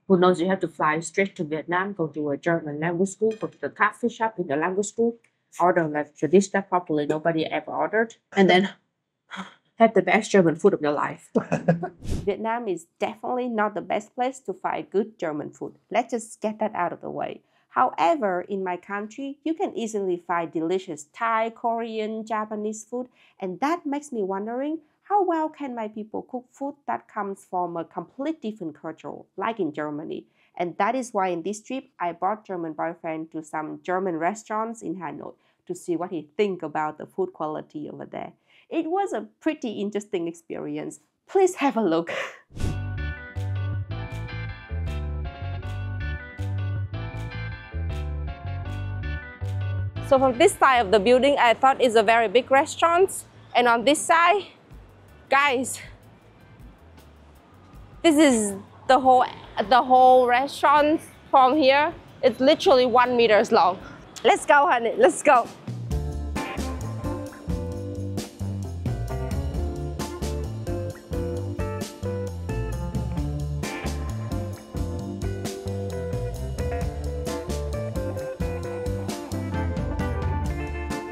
Who knows, you have to fly straight to Vietnam, go to a German language school, go to the coffee shop in the language school, order like the dish that probably nobody ever ordered, and then have the best German food of your life. Vietnam is definitely not the best place to find good German food. Let's just get that out of the way. However, in my country, you can easily find delicious Thai, Korean, Japanese food, and that makes me wondering, how well can my people cook food that comes from a completely different culture, like in Germany? And that is why in this trip, I brought German boyfriend to some German restaurants in Hanoi to see what he thinks about the food quality over there. It was a pretty interesting experience. Please have a look. So from this side of the building, I thought it's a very big restaurant. And on this side, guys, this is the whole restaurant from here. It's literally 1 meter long. Let's go, honey, let's go.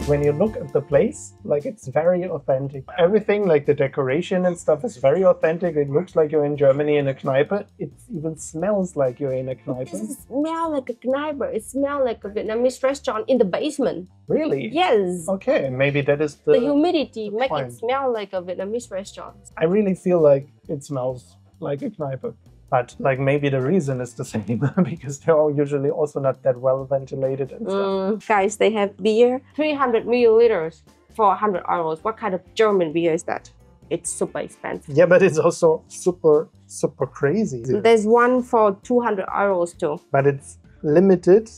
When you look at the place, like it's very authentic. Everything, like the decoration and stuff, is very authentic. It looks like you're in Germany in a Kneipe. It even smells like you're in a Kneipe. It doesn't smell like a Kneipe. It smells like a Vietnamese restaurant in the basement. Really? Yes. Okay, maybe that is the humidity makes it smell like a Vietnamese restaurant. I really feel like it smells like a Kneipe. But like maybe the reason is the same because they're all usually also not that well ventilated and stuff. Guys, they have beer, 300 milliliters for 100 euros. What kind of German beer is that? It's super expensive. Yeah, but it's also super crazy. There's one for 200 euros too. But it's limited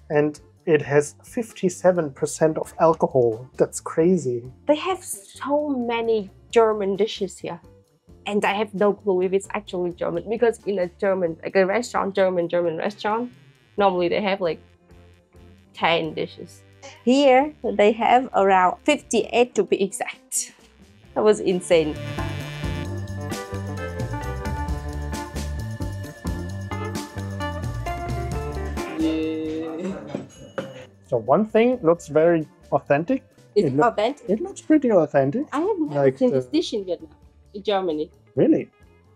and it has 57% of alcohol. That's crazy. They have so many German dishes here. And I have no clue if it's actually German, because in a German, like a restaurant, German restaurant, normally they have like 10 dishes. Here, they have around 58 to be exact. That was insane. So one thing looks very authentic. Is it authentic? It looks pretty authentic. I have never seen this dish in Vietnam. In Germany. Really?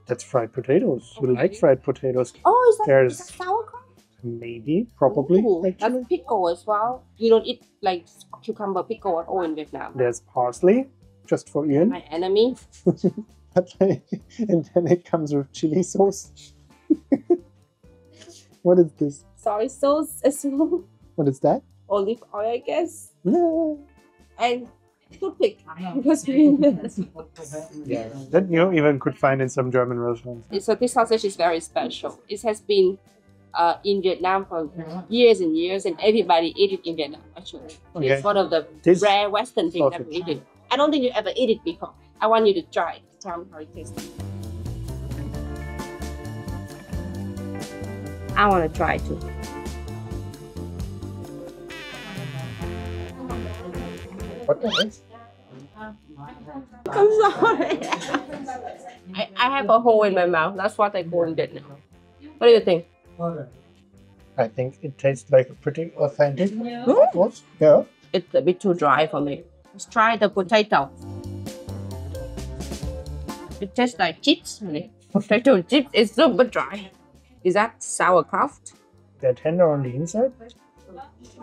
That's fried potatoes. You like fried potatoes? Oh, is that sauerkraut? Maybe, probably. Ooh, that's pickle as well. You don't eat like cucumber pickle at all in Vietnam. There's parsley, just for Uyen. My enemy. And then it comes with chili sauce. What is this? Soy sauce as well. What is that? Olive oil, I guess. No. And toothpick. Yeah, that you even could find in some German restaurants. So this sausage is very special. It has been in Vietnam for years and years, and everybody eat it in Vietnam, actually. Okay. It's one of the rare Western things that we eat. I don't think you ever eat it before. I want you to try it. Tell me how it tastes. I want to try too. What the heck? I'm sorry. I have a hole in my mouth. That's what I call in Vietnam. What do you think? I think it tastes like a pretty authentic. What? Yeah. It's a bit too dry for me. Let's try the potato. It tastes like chips. Potato chips is super dry. Is that sauerkraut? They're tender on the inside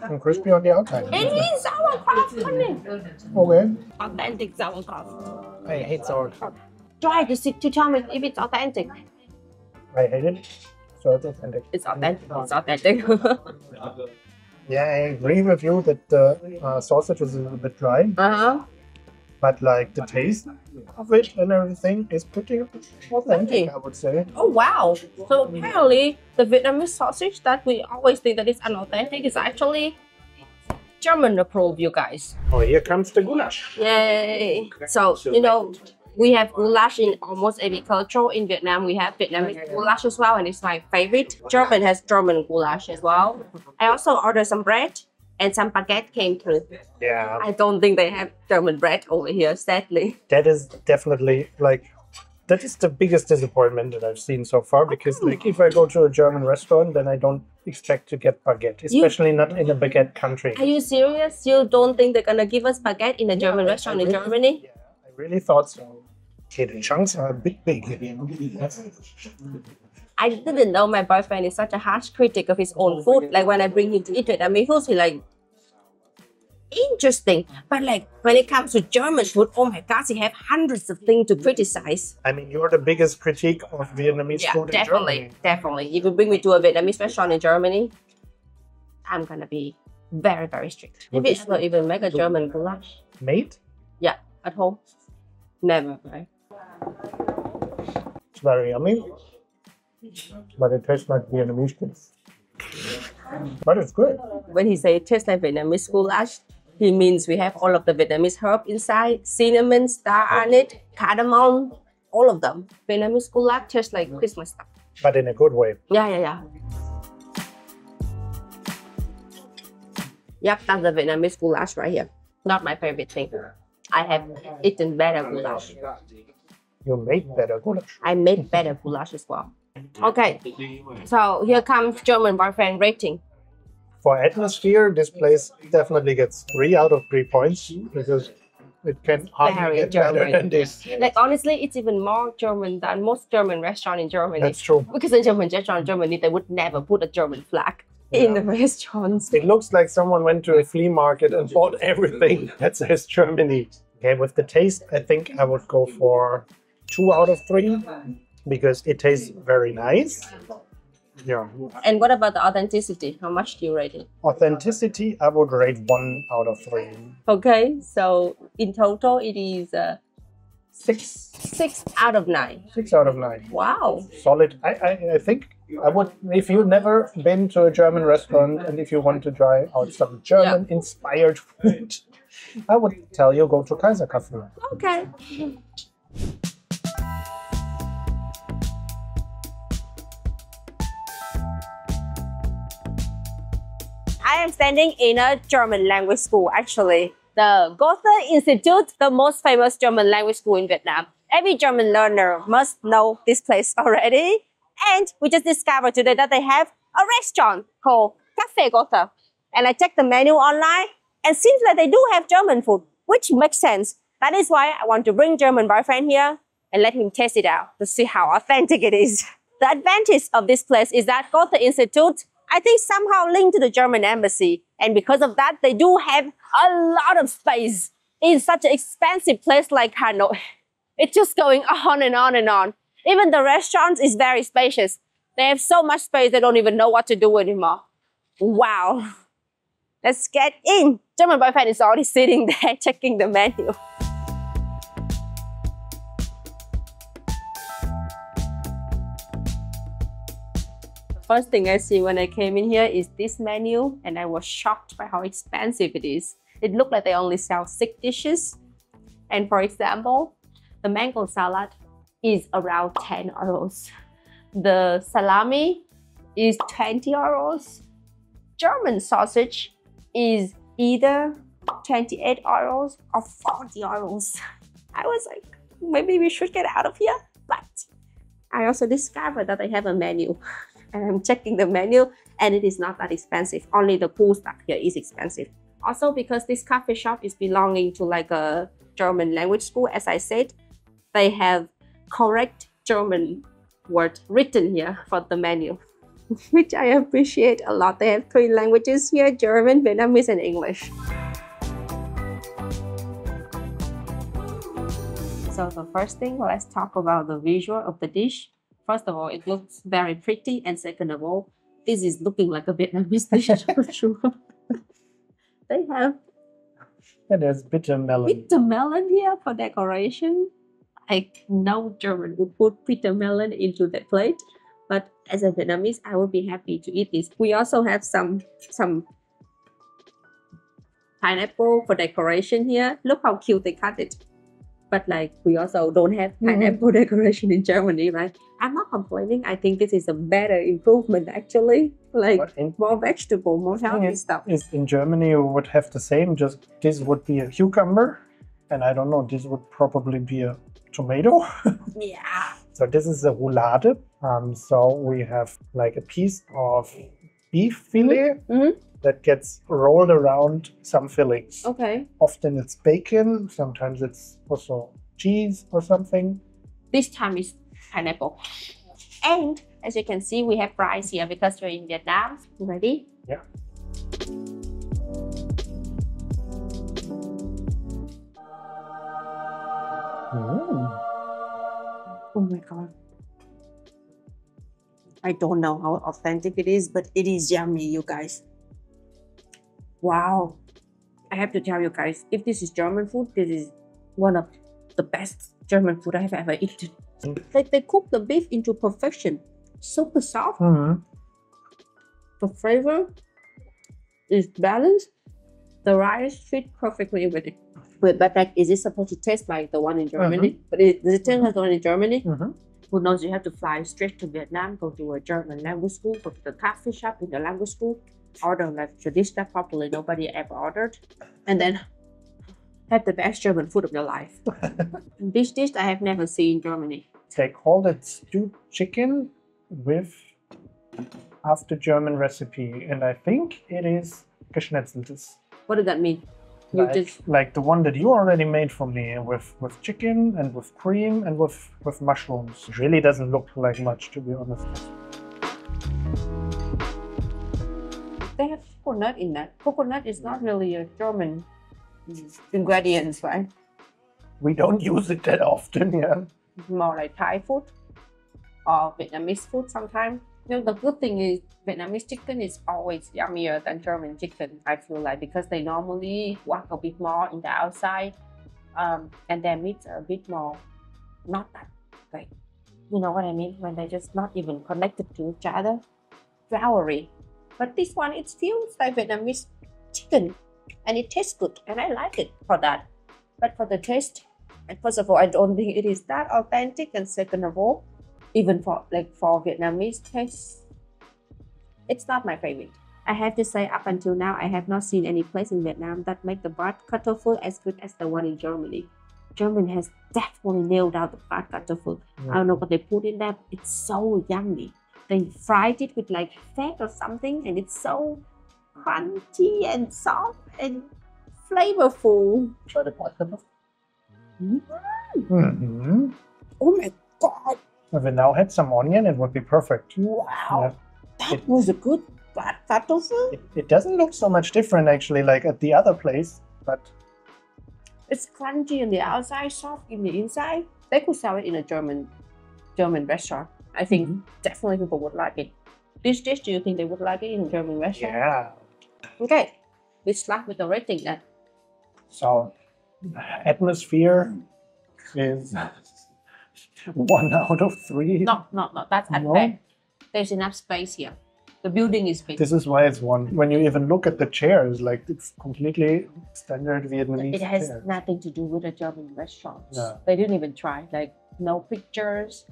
and crispy on the outside. It is sauerkraut, honey. Okay. Authentic sauerkraut. I hate sauerkraut. Try to tell me if it's authentic. I hate it. So it's authentic. It's authentic. It's authentic. Yeah, I agree with you that the sausage is a little bit dry. But like the taste of it and everything is pretty authentic, I would say. Oh wow! So apparently the Vietnamese sausage that we always think that is unauthentic is actually German approved, you guys. Oh, here comes the goulash. Yay! So you know, we have goulash in almost every culture. In Vietnam, we have Vietnamese goulash as well, and it's my favorite. German has German goulash as well. I also ordered some bread. And some baguette came through. Yeah. I don't think they have German bread over here, sadly. That is definitely like That is the biggest disappointment that I've seen so far, because like if I go to a German restaurant, then I don't expect to get baguette, especially not in a baguette country. Are you serious? You don't think they're gonna give us baguette in a German restaurant in Germany? Yeah, I really thought so. Okay, the chunks are a bit big. I didn't know my boyfriend is such a harsh critic of his own food. Like when I bring him to eat Vietnamese food, he's like, interesting. But like when it comes to German food, oh my gosh, he have hundreds of things to criticize. I mean, you're the biggest critique of Vietnamese food in Germany. Definitely. If you bring me to a Vietnamese restaurant in Germany, I'm gonna be very, very strict. Have you ever even make a German goulash? Made? Yeah, at home. Never, right? It's very yummy. But it tastes like Vietnamese food. But it's good. When he say it tastes like Vietnamese goulash, he means we have all of the Vietnamese herb inside, cinnamon, star anise, cardamom, all of them. Vietnamese goulash tastes like Christmas stuff. But in a good way. Yeah. Yep, that's the Vietnamese goulash right here. Not my favorite thing. I have eaten better goulash. You made better goulash. I made better goulash as well. Okay, so here comes German boyfriend rating. For atmosphere, this place definitely gets 3 out of 3 points, because it can hardly get better than this. Like honestly, it's even more German than most German restaurants in Germany. That's true. Because in German restaurant in Germany, they would never put a German flag in the restaurants. It looks like someone went to a flea market and bought everything that says Germany. Okay, with the taste, I think I would go for 2 out of 3, because it tastes very nice. Yeah. And what about the authenticity? How much do you rate it? Authenticity, I would rate 1 out of 3. Okay, so in total, it is 6 out of 9. 6 out of 9. Wow. Solid. I think I would, if you've never been to a German restaurant and if you want to try out some German-inspired food, I would tell you go to Kaiserkaffee. Okay. I am standing in a German language school, actually. The Goethe Institute, the most famous German language school in Vietnam. Every German learner must know this place already. And we just discovered today that they have a restaurant called Cafe Goethe. And I checked the menu online, and it seems like they do have German food, which makes sense. That is why I want to bring German boyfriend here and let him taste it out to see how authentic it is. The advantage of this place is that Goethe Institute, I think, somehow linked to the German embassy. And because of that, they do have a lot of space in such an expensive place like Hanoi. It's just going on and on and on. Even the restaurant is very spacious. They have so much space, they don't even know what to do anymore. Wow. Let's get in. German boyfriend is already sitting there checking the menu. First thing I see when I came in here is this menu, and I was shocked by how expensive it is. It looked like they only sell 6 dishes. And for example, the mango salad is around 10 euros. The salami is 20 euros. German sausage is either 28 euros or 40 euros. I was like, maybe we should get out of here. But I also discovered that they have a menu. And I'm checking the menu, and it is not that expensive. Only the cool stuff here is expensive. Also, because this coffee shop is belonging to like a German language school, as I said, they have correct German word written here for the menu, which I appreciate a lot. They have 3 languages here: German, Vietnamese, and English. So the first thing, let's talk about the visual of the dish. First of all, it looks very pretty, and second of all, this is looking like a Vietnamese dish for sure. They have there's bitter melon. Bitter melon here for decoration. Like no German would put bitter melon into that plate, but as a Vietnamese, I would be happy to eat this. We also have some pineapple for decoration here. Look how cute they cut it. But like we also don't have pineapple decoration in Germany, right? I'm not complaining. I think this is a better improvement actually. Like more vegetable, more healthy stuff. In Germany you would have the same, just this would be a cucumber, and I don't know, this would probably be a tomato. Yeah. So this is a roulade. So we have like a piece of beef fillet that gets rolled around some fillings. Okay. Often it's bacon, sometimes it's also cheese or something. This time is pineapple. And as you can see, we have rice here because we're in Vietnam. You ready? Yeah. Oh my god. I don't know how authentic it is, but it is yummy, you guys. Wow. I have to tell you guys, if this is German food, this is one of the best German food I have ever eaten. Like they cook the beef into perfection. Super soft. The flavor is balanced. The rice fits perfectly with it. Wait, but like, is it supposed to taste like the one in Germany? But does it taste like the one in Germany? Who knows, you have to fly straight to Vietnam, go to a German language school, go to the coffee shop in the language school, order like traditional probably nobody ever ordered, and then have the best German food of your life. This dish I have never seen in Germany. They call it stewed chicken with after German recipe, and I think it is geschnetzeltes. What does that mean? Like the one that you already made for me with chicken and with cream and with mushrooms. It really doesn't look like much, to be honest. They have coconut in that. Coconut is not really a German ingredient, right? We don't use it that often, yeah. It's more like Thai food or Vietnamese food sometimes. You know, the good thing is Vietnamese chicken is always yummier than German chicken, I feel like, because they normally work a bit more in the outside, and their meats are a bit more, not that, like, you know what I mean, when they're just not even connected to each other, floury. But this one, it feels like Vietnamese chicken, and it tastes good, and I like it for that. But for the taste, and first of all, I don't think it is that authentic, and second of all, even for Vietnamese taste, it's not my favorite. I have to say, up until now, I have not seen any place in Vietnam that make the brat kartoffel as good as the one in Germany. Germany has definitely nailed out the brat kartoffel. I don't know what they put in there. It's so yummy. They fried it with like fat or something, and it's so crunchy and soft and flavorful. Try the brat kartoffel. Oh my god! If we now had some onion, it would be perfect. Wow, Yeah. that was a good brat kartoffel. It doesn't look so much different actually, like at the other place, but It's crunchy on the outside, soft in the inside. They could sell it in a German restaurant. I think definitely people would like it. This dish, do you think they would like it in a German restaurant? yeah. Okay, let's start with the rating then. So, atmosphere is 1 out of 3. No, that's No? unfair. There's enough space here. The building is big. This is why it's 1. When you even look at the chairs, like it's completely standard Vietnamese It has chairs. nothing to do with a German restaurant. No. They didn't even try. Like, no pictures,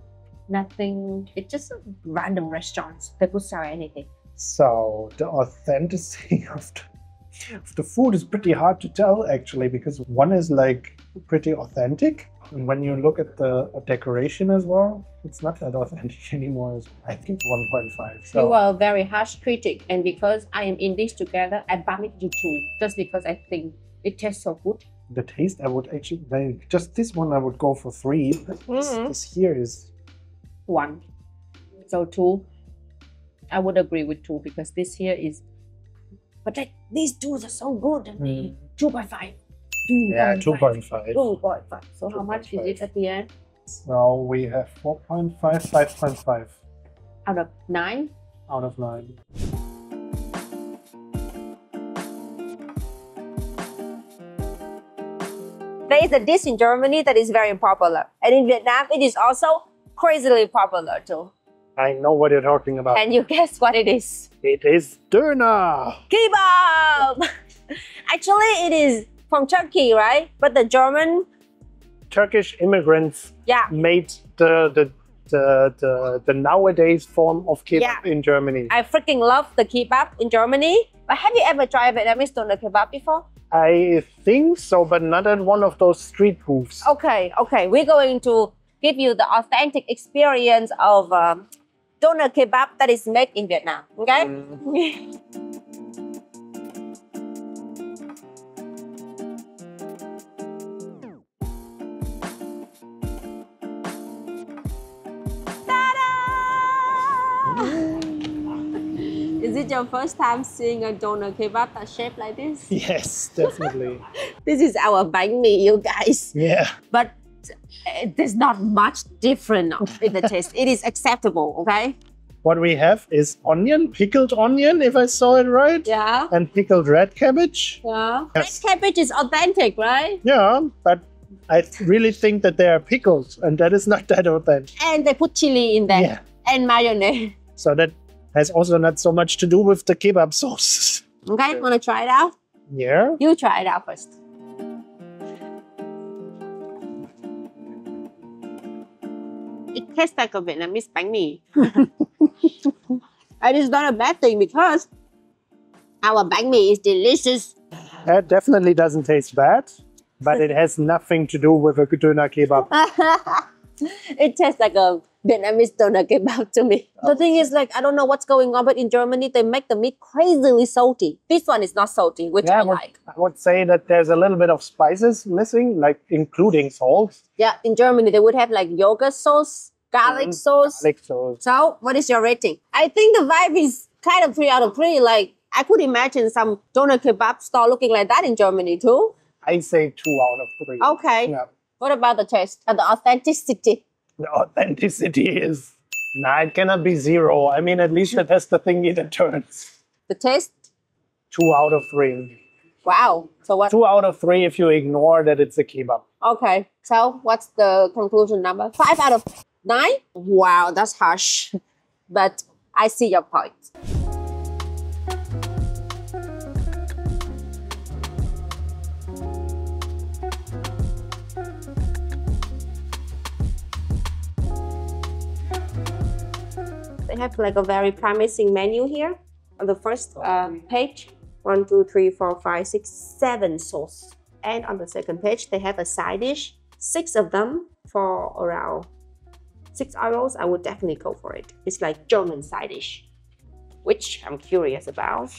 nothing. It's just a random restaurants. They could sell anything. So the authenticity of the food is pretty hard to tell actually, because one is like pretty authentic, and when you look at the decoration as well, it's not that authentic anymore. I think 1.5. So You are a very harsh critic, and because I am in this together, I bump it to 2, just because I think it tastes so good. the taste, I would actually, like, just this one I would go for 3. This here is 1. So 2. I would agree with 2 because this here is, but like these 2s are so good. 2.5. yeah 2.5. 2.5. So how much is it at the end? Now we have 4.5, 5.5 Out of 9? out of 9. There is a dish in Germany that is very popular. And in Vietnam, it is also crazily popular too. I know what you're talking about. And you guess what it is? It is döner. Kebab! Actually, it is from Turkey, right? But the German, Turkish immigrants yeah, made the nowadays form of kebab Yeah. in Germany. I freaking love the kebab in Germany. But have you ever tried Vietnamese doner kebab before? I think so, but not at one of those street booths. Okay, okay. We're going to give you the authentic experience of doner kebab that is made in Vietnam. Okay? Is it your first time seeing a doner kebab that's shaped like this? Yes, definitely. This is our bánh mì, you guys. Yeah. But there's not much different in the taste. It is acceptable, okay? What we have is onion, pickled onion, if I saw it right. Yeah. And pickled red cabbage. Yeah. Yes. Red cabbage is authentic, right? Yeah, but I really think that they are pickles, and that is not that authentic. And they put chili in there. Yeah. And mayonnaise. So that has also not so much to do with the kebab sauce. Okay, wanna try it out? Yeah. You try it out first. It tastes like a Vietnamese bánh mì. And it's not a bad thing because our bánh mì is delicious. That definitely doesn't taste bad, but it has nothing to do with a doner kebab. It tastes like a Vietnamese doner kebab to me. The thing is, like, I don't know what's going on, but in Germany, they make the meat crazily salty. This one is not salty, which I like. I would say that there's a little bit of spices missing, like including salt. Yeah, in Germany, they would have like yogurt sauce, garlic sauce. Garlic sauce. So, what is your rating? I think the vibe is kind of 3 out of 3. Like, I could imagine some doner kebab store looking like that in Germany too. I say 2 out of 3. Okay. Yeah. What about the taste and the authenticity? The authenticity is... Nah, it cannot be 0. I mean, at least it has the thingy that turns. The taste? 2 out of 3. Wow. So what? 2 out of 3 if you ignore that it's a kebab. Okay. So what's the conclusion number? 5 out of 9? Wow, that's harsh. But I see your point. They have like a very promising menu here. On the first page, 1, 2, 3, 4, 5, 6, 7 sauce. And on the second page, they have a side dish, 6 of them for around 6 euros. I would definitely go for it. It's like German side dish, which I'm curious about.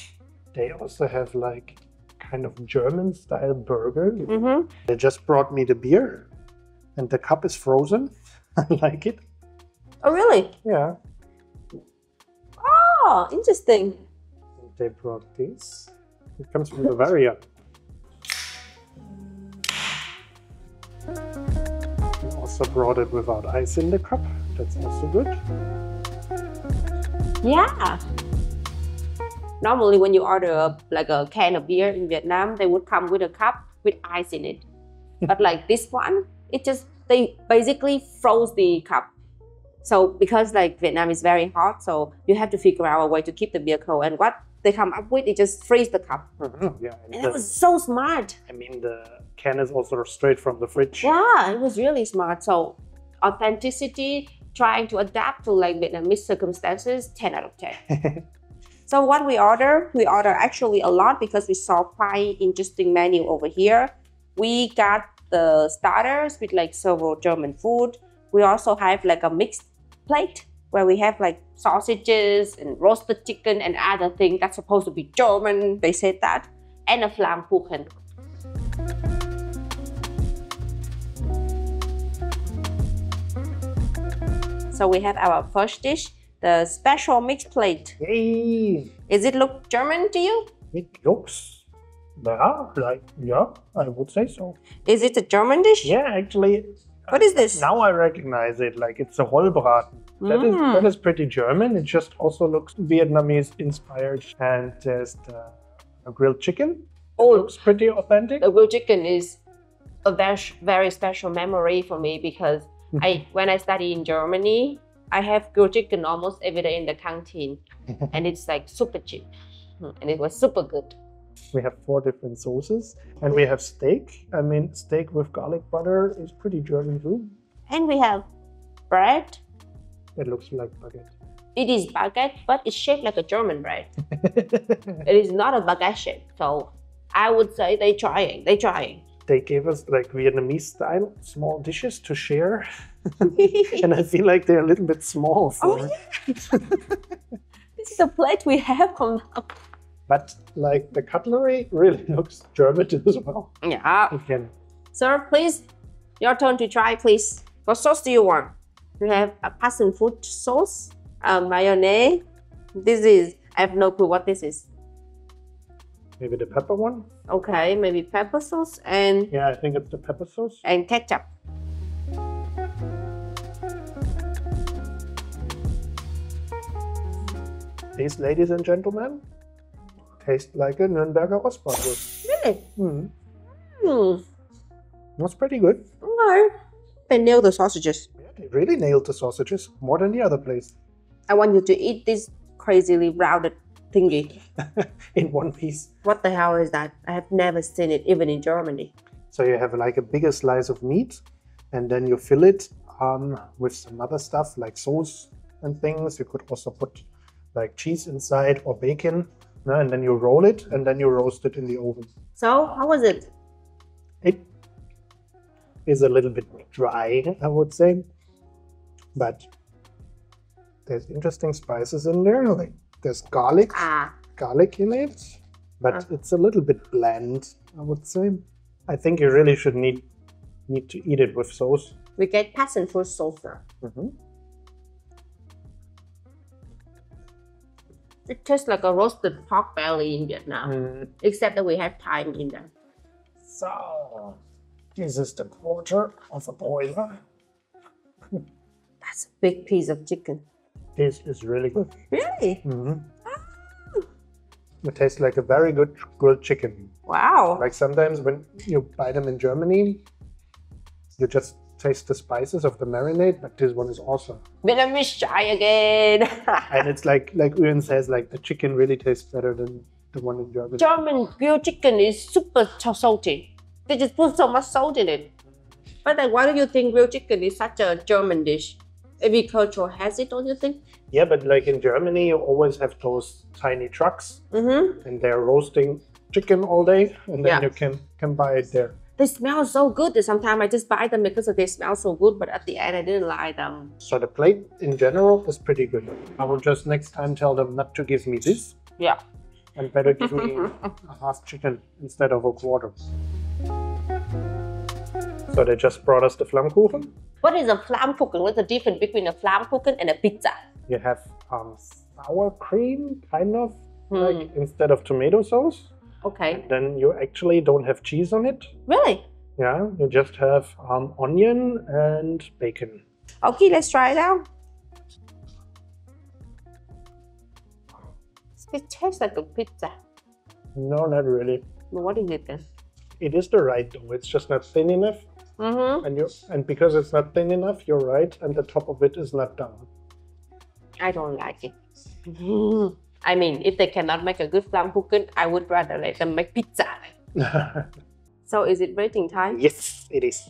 They also have like kind of German style burger. Mm-hmm. They just brought me the beer and the cup is frozen. I like it. Oh, really? Yeah. Oh, interesting. They brought this. It comes from Bavaria. They also brought it without ice in the cup. That's also good. Yeah. Normally when you order like a can of beer in Vietnam, they would come with a cup with ice in it. But like this one, they basically froze the cup. So because like Vietnam is very hot, so you have to figure out a way to keep the beer cold. And what they come up with, it just freeze the cup. Yeah, and it was so smart. I mean, the can is also straight from the fridge. Yeah, it was really smart. So authenticity, trying to adapt to like Vietnamese circumstances, 10 out of 10. So what we order actually a lot because we saw quite interesting menu over here. We got the starters with like several German food. We also have like a mixed plate where we have like sausages and roasted chicken and other things that's supposed to be German. They said that. And a Flammkuchen. So we have our first dish, the special mixed plate. Yay! Does it look German to you? It looks, yeah, I would say so. Is it a German dish? Yeah, actually. What is this? Now I recognize it, like it's a Rollbraten. That is pretty German. It just also looks Vietnamese inspired. And there's a grilled chicken. Oh, it looks pretty authentic. The grilled chicken is a very special memory for me because when I study in Germany, I have grilled chicken almost every day in the canteen. And it's like super cheap. And it was super good. We have 4 different sauces and we have steak. I mean, steak with garlic butter is pretty German too. And we have bread. It looks like baguette. It is baguette, but it's shaped like a German bread. It is not a baguette shape. So I would say they're trying. They're trying. They gave us like Vietnamese style small dishes to share. And I feel like they're a little bit small for Oh, yeah. This is the plate we have from. But like the cutlery really looks German as well. Yeah. Again. Sir, please. Your turn to try, please. What sauce do you want? We have a passion fruit sauce, mayonnaise. This is, I have no clue what this is. Maybe the pepper one? Okay, maybe pepper sauce and Yeah, I think it's the pepper sauce. ketchup. These, ladies and gentlemen, taste like a Nürnberger Rostbratwurst. Really? Mm. Hmm. That's pretty good. Okay. They nailed the sausages. Yeah, they really nailed the sausages more than the other place. I want you to eat this crazily rounded thingy. In one piece. What the hell is that? I have never seen it, even in Germany. So you have like a bigger slice of meat, and then you fill it with some other stuff like sauce and things. You could also put like cheese inside or bacon, and then you roll it, and then you roast it in the oven. So, how was it? It is a little bit dry, I would say, but there's interesting spices in there. Like there's garlic in it, but it's a little bit bland, I would say. I think you really should need to eat it with sauce. We get passion fruit sauce now. It tastes like a roasted pork belly in Vietnam, except that we have thyme in there. So, this is the quarter of a boiler. That's a big piece of chicken. This is really good. Really? It tastes like a very good grilled chicken. Wow. Like sometimes when you buy them in Germany, you just taste the spices of the marinade, but this one is awesome. Vietnamese try again. And it's like Uyen says, like the chicken really tastes better than the one in Germany. German grilled chicken is super salty. They just put so much salt in it. But like, why do you think grilled chicken is such a German dish? Every culture has it, don't you think? Yeah, but like in Germany, you always have those tiny trucks, and they're roasting chicken all day, and then you can buy it there. They smell so good that sometimes I just buy them because they smell so good, but at the end I didn't like them. So the plate in general is pretty good. I will just next time tell them not to give me this. Yeah. And better give me a half chicken instead of a quarter. So they just brought us the Flammkuchen. What is a Flammkuchen? What's the difference between a Flammkuchen and a pizza? You have sour cream, kind of, like instead of tomato sauce. Okay. Then you actually don't have cheese on it. Really? Yeah, you just have onion and bacon. Okay, let's try it out. It tastes like a pizza. No, not really. Well, what is it then? It is the right dough. It's just not thin enough. And because it's not thin enough, you're right, and the top of it is not done. I don't like it. I mean, if they cannot make a good Flammkuchen, I would rather let them make pizza. So is it rating time? Yes, it is.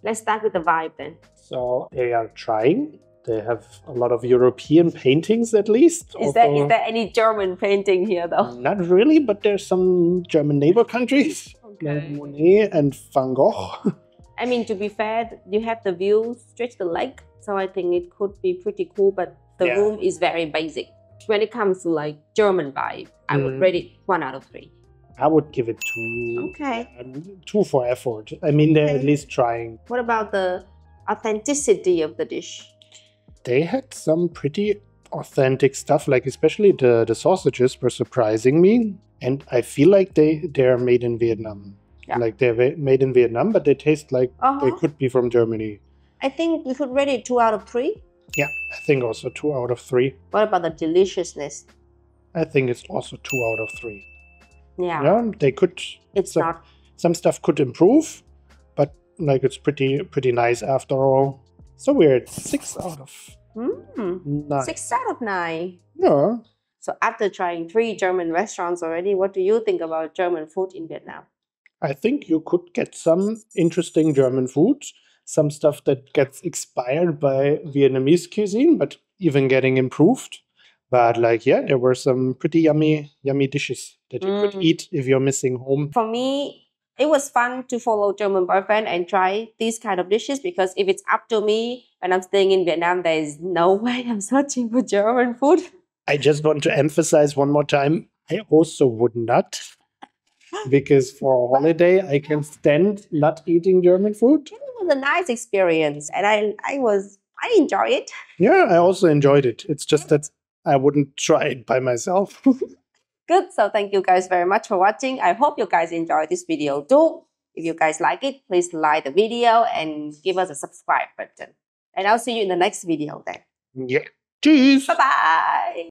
Let's start with the vibe then. So they are trying. They have a lot of European paintings at least. Is there any German painting here though? Not really, but there's some German neighbor countries. Like Monet and Van Gogh. I mean, to be fair, you have the view straight to the lake. So I think it could be pretty cool, but the room is very basic. When it comes to like German vibe, I would rate it 1 out of 3. I would give it 2. Okay. 2 for effort. I mean, they're at least trying. What about the authenticity of the dish? They had some pretty authentic stuff, like especially the sausages were surprising me. And I feel like they're made in Vietnam. Yeah. Like they're made in Vietnam, but they taste like they could be from Germany. I think we could rate it 2 out of 3. Yeah, I think also 2 out of 3. What about the deliciousness? I think it's also 2 out of 3. Yeah. Yeah, they could. Some stuff could improve, but like it's pretty nice after all. So we're at 6 out of 9. 6 out of 9. Yeah. So after trying 3 German restaurants already, what do you think about German food in Vietnam? I think you could get some interesting German food. Some stuff that gets expired by Vietnamese cuisine, but even getting improved. But like, yeah, there were some pretty yummy dishes. that you could eat if you're missing home? For me, it was fun to follow German boyfriend and try these kind of dishes, because if it's up to me, when I'm staying in Vietnam, there is no way I'm searching for German food. I just want to emphasize one more time, I also would not. Because for a holiday, I can stand not eating German food. It was a nice experience, and I enjoy it. Yeah, I also enjoyed it. It's just that I wouldn't try it by myself. Good. So thank you guys very much for watching. I hope you guys enjoyed this video too. If you guys like it, please like the video and give us a subscribe button. And I'll see you in the next video then. Yeah. Tschüss. Bye bye.